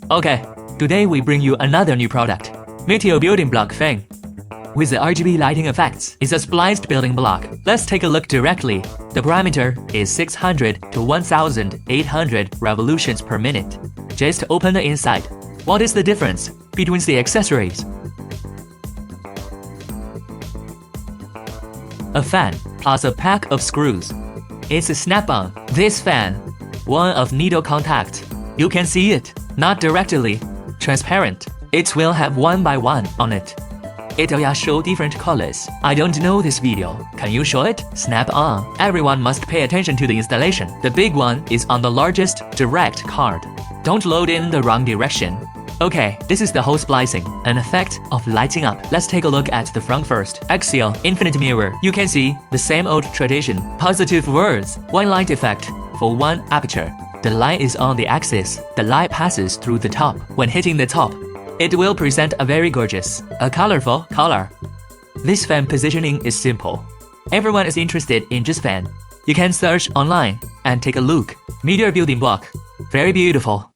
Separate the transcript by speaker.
Speaker 1: Okay, today we bring you another new product, Meteor Building Block Fan. With the RGB lighting effects, it's a spliced building block. Let's take a look directly. The parameter is 600 to 1800 revolutions per minute. Just open the inside. What is the difference between the accessories? A fan plus a pack of screws. It's a snap-on. This fan, one of needle contact. You can see it, not directly, transparent. It will have one by one on it. It will show different colors. I don't know this video. Can you show it? Snap on. Everyone must pay attention to the installation. The big one is on the largest direct card. Don't load in the wrong direction. Okay, this is the whole splicing, an effect of lighting up. Let's take a look at the front first. Axial, infinite mirror. You can see the same old tradition. Positive words, one light effect for one aperture. The light is on the axis. The light passes through the top. When hitting the top, it will present a very gorgeous, a colorful color. This fan positioning is simple. Everyone is interested in this fan. You can search online and take a look. Meteor building block. Very beautiful.